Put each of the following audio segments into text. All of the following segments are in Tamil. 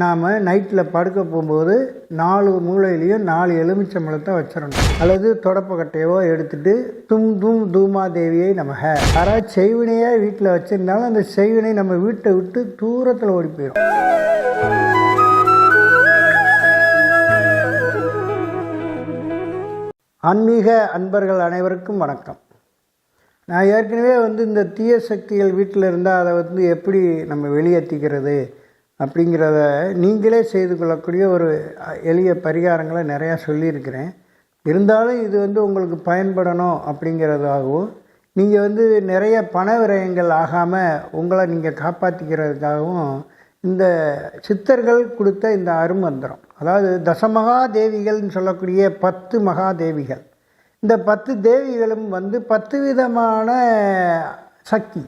நாம் நைட்டில் படுக்க போகும்போது 4 மூலையிலையும் 4 எலுமிச்சம்பழத்தை வச்சிடணும். அல்லது தொடப்பக்கட்டையோ எடுத்துகிட்டு தும் தும் தூமா தேவியை நமக. யாராவது செய்வினையாக வீட்டில் வச்சுருந்தாலும் அந்த செய்வினை நம்ம வீட்டை விட்டு தூரத்தில் ஓடி போயிடும். ஆன்மீக அன்பர்கள் அனைவருக்கும் வணக்கம். நான் ஏற்கனவே இந்த தீய சக்திகள் வீட்டில் இருந்தால் அதை எப்படி நம்ம வெளியேற்றிக்கிறது அப்படிங்கிறத நீங்களே செய்து கொள்ளக்கூடிய ஒரு எளிய பரிகாரங்களை நிறையா சொல்லியிருக்கிறேன். இருந்தாலும் இது உங்களுக்கு பயன்படணும் அப்படிங்கிறதாகவும் நீங்கள் நிறைய பண விரயங்கள் ஆகாமல் உங்களை நீங்கள் காப்பாற்றிக்கிறதுக்காகவும் இந்த சித்தர்கள் கொடுத்த இந்த அருமந்திரம், அதாவது தசமகா தேவிகள்னு சொல்லக்கூடிய 10 மகாதேவிகள். இந்த 10 தேவிகளும் 10 விதமான சக்தி.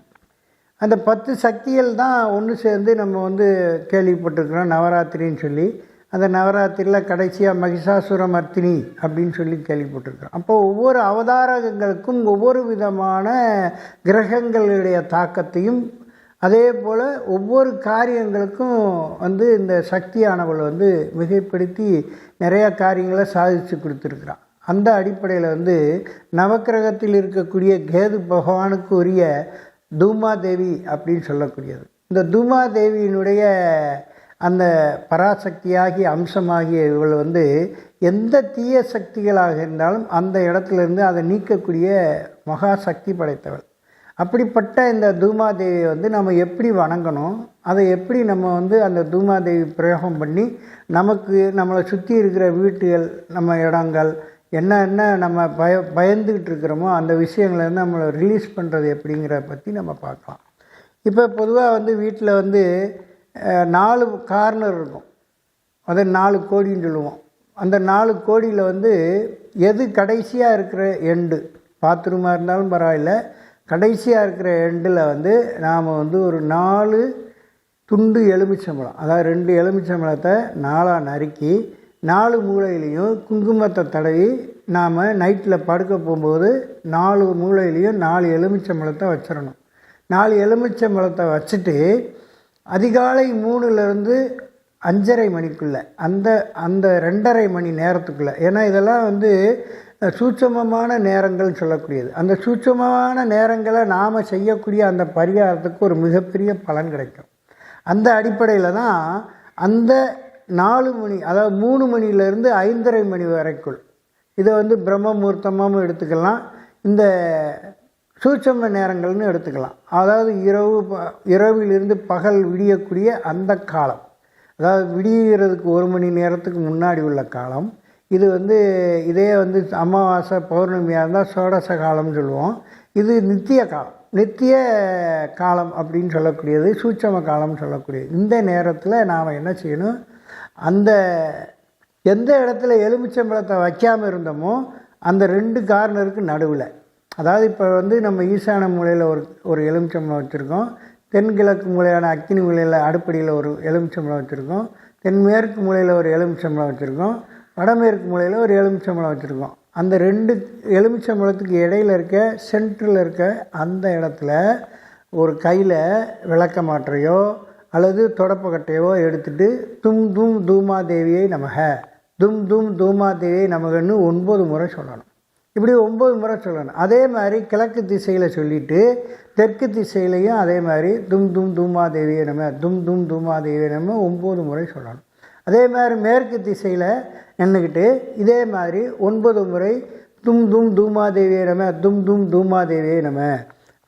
அந்த 10 சக்திகள் தான் ஒன்று சேர்ந்து நம்ம கேள்விப்பட்டிருக்கிறோம் நவராத்திரின்னு சொல்லி. அந்த நவராத்திரியில் கடைசியாக மகிஷாசுரமர்த்தினி அப்படின்னு சொல்லி கேள்விப்பட்டிருக்கிறோம். அப்போது ஒவ்வொரு அவதாரங்களுக்கும் ஒவ்வொரு விதமான கிரகங்களுடைய தாக்கத்தையும், அதே போல் ஒவ்வொரு காரியங்களுக்கும் இந்த சக்தியானவள் மிகைப்படுத்தி நிறைய காரியங்களை சாதித்து கொடுத்துருக்குறான். அந்த அடிப்படையில் நவக்கிரகத்தில் இருக்கக்கூடிய கேது பகவானுக்கு உரிய தூமாதேவி அப்படின்னு சொல்லக்கூடியது. இந்த தூமாதேவியினுடைய அந்த பராசக்தியாகிய அம்சமாகிய இவள் எந்த தீய சக்திகளாக இருந்தாலும் அந்த இடத்துலேருந்து அதை நீக்கக்கூடிய மகா சக்தி படைத்தவள். அப்படிப்பட்ட இந்த தூமாதேவியை நம்ம எப்படி வணங்கணும், அதை எப்படி நம்ம அந்த தூமாதேவி பிரயோகம் பண்ணி நம்மளை சுற்றி இருக்கிற வீட்டுகள், நம்ம இடங்கள் என்ன நம்ம பயந்துக்கிட்டு இருக்கிறோமோ அந்த விஷயங்கள்லேருந்து நம்மளை ரிலீஸ் பண்ணுறது எப்படிங்கிறத பற்றி நம்ம பார்க்கலாம். இப்போ பொதுவாக வீட்டில் 4 கார்னர் இருக்கும். அதை 4 கோடின்னு சொல்லுவோம். அந்த 4 கோடியில் எது கடைசியாக இருக்கிற எண்டு, பாத்ரூமாக இருந்தாலும் பரவாயில்ல, கடைசியாக இருக்கிற எண்டில் நாம் ஒரு 4 துண்டு எலுமிச்சம்பழம், அதாவது 2 எலுமிச்சம்பழத்தை 4ஆக நறுக்கி 4 மூலையிலையும் குங்குமத்தை தடவி நாம் நைட்டில் படுக்க போகும்போது 4 மூலையிலையும் 4 எலுமிச்சம்பழத்தை வச்சிடணும். 4 எலுமிச்சம்பழத்தை வச்சுட்டு அதிகாலை 3லேருந்து 5:30 மணிக்குள்ளே அந்த 2:30 மணி நேரத்துக்குள்ளே, ஏன்னா இதெல்லாம் சூட்சமமான நேரங்கள்னு சொல்லக்கூடியது. அந்த சூட்சமமான நேரங்களை நாம் செய்யக்கூடிய அந்த பரிகாரத்துக்கு ஒரு மிகப்பெரிய பலன் கிடைக்கும். அந்த அடிப்படையில் தான் அந்த 4 மணி, அதாவது 3 மணிலேருந்து 5:30 மணி வரைக்குள் இதை பிரம்ம முகூர்த்தமாகவும் எடுத்துக்கலாம், இந்த சூட்சம நேரங்கள்னு எடுத்துக்கலாம். அதாவது இரவிலிருந்து பகல் விடியக்கூடிய அந்த காலம், அதாவது விடிகிறதுக்கு 1 மணி நேரத்துக்கு முன்னாடி உள்ள காலம். இது இதே அமாவாசை பௌர்ணமியாக இருந்தால் சோடச காலம்னு சொல்லுவோம். இது நித்திய காலம், நித்திய காலம் அப்படின்னு சொல்லக்கூடியது, சூட்சம காலம்னு சொல்லக்கூடியது. இந்த நேரத்தில் நாம் என்ன செய்யணும், அந்த எந்த இடத்துல எலுமிச்சம்பழத்தை வைக்காமல் இருந்தோமோ அந்த 2 கார்னருக்கு நடுவில், அதாவது இப்போ நம்ம ஈசான மூலையில் ஒரு எலுமிச்சம்பழம் வச்சுருக்கோம், தென்கிழக்கு மூலையான அக்கினி மூலையில் அடுப்படியில் ஒரு எலுமிச்சம்பழம் வச்சுருக்கோம், தென்மேற்கு மூலையில் ஒரு எலுமிச்சம்பழம் வச்சுருக்கோம், வடமேற்கு மூலையில் ஒரு எலுமிச்சம்பழம் வச்சுருக்கோம். அந்த 2 எலுமிச்சம்பழத்துக்கு இடையில் இருக்க சென்டரில் இருக்க அந்த இடத்துல ஒரு கையில் விளக்க மாற்றையோ அல்லது தொடப்பக்கட்டையோ எடுத்துகிட்டு தும் தும் தூமாதேவியை நமக, தும் தும் தூமாதேவியை நமகன்னு 9 முறை சொல்லணும். இப்படி 9 முறை சொல்லணும். அதே மாதிரி கிழக்கு திசையில் சொல்லிவிட்டு தெற்கு திசையிலையும் அதே மாதிரி தும் தும் தூமாதேவியை நம்ம, தும் தும் தூமாதேவியை நம்ம 9 முறை சொல்லணும். அதே மாதிரி மேற்கு திசையில் நின்றுக்கிட்டு இதே மாதிரி 9 முறை தும் தும் தூமாதேவியை நம்ம, தும் தும் தூமாதேவியை நம்ம.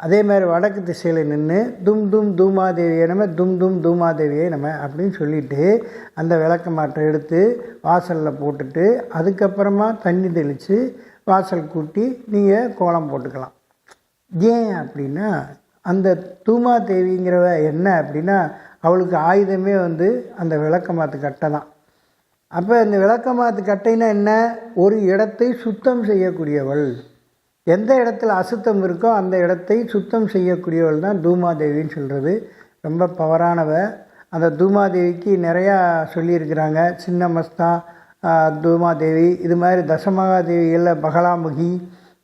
அதே மாதிரி வடக்கு திசையில் நின்று தும் தும் தூமாதேவியை நம்ம, தும் தும் தூமாதேவியை நம்ம அப்படின்னு சொல்லிவிட்டு அந்த விளக்க மாற்றை எடுத்து வாசலில் போட்டுட்டு அதுக்கப்புறமா தண்ணி தெளித்து வாசல் கூட்டி நீங்கள் கோலம் போட்டுக்கலாம். ஏன் அப்படின்னா அந்த தூமாதேவிங்கிறவ என்ன அப்படின்னா அவளுக்கு ஆயுதமே அந்த விளக்க மாற்று கட்டை தான். அப்போ அந்த விளக்க மாற்று கட்டைன்னா என்ன, ஒரு இடத்தை சுத்தம் செய்யக்கூடியவள். எந்த இடத்துல அசுத்தம் இருக்கோ அந்த இடத்தை சுத்தம் செய்யக்கூடியவள் தான் தூமாதேவின்னு சொல்கிறது. ரொம்ப பவரானவ. அந்த தூமாதேவிக்கு நிறையா சொல்லியிருக்கிறாங்க. சின்னமஸ்தா தூமாதேவி, இது மாதிரி தசமகாதேவிகளில் பகலாமுகி,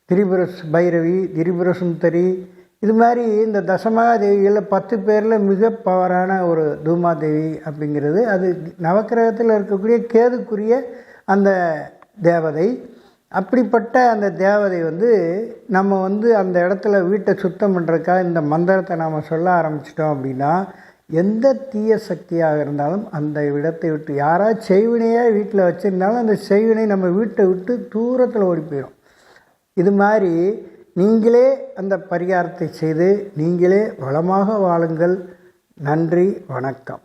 திரிபுர பைரவி, திரிபுர சுந்தரி, இது மாதிரி இந்த தசமகாதேவிகளில் 10 பேரில் மிக பவரான ஒரு தூமாதேவி அப்படிங்கிறது அது நவக்கிரகத்தில் இருக்கக்கூடிய கேதுக்குரிய அந்த தேவதை. அப்படிப்பட்ட அந்த தேவதை நம்ம அந்த இடத்துல வீட்டை சுத்தம் பண்ணுறதுக்காக இந்த மந்திரத்தை நாம் சொல்ல ஆரம்பிச்சிட்டோம் அப்படின்னா எந்த தீய சக்தியாக இருந்தாலும் அந்த இடத்தை விட்டு யாராவது செய்வினையாக வீட்டில் வச்சுருந்தாலும் அந்த செய்வினை நம்ம வீட்டை விட்டு தூரத்தில் ஓடி போயிடும். இது மாதிரி நீங்களே அந்த பரிகாரத்தை செய்து நீங்களே வளமாக வாழுங்கள். நன்றி, வணக்கம்.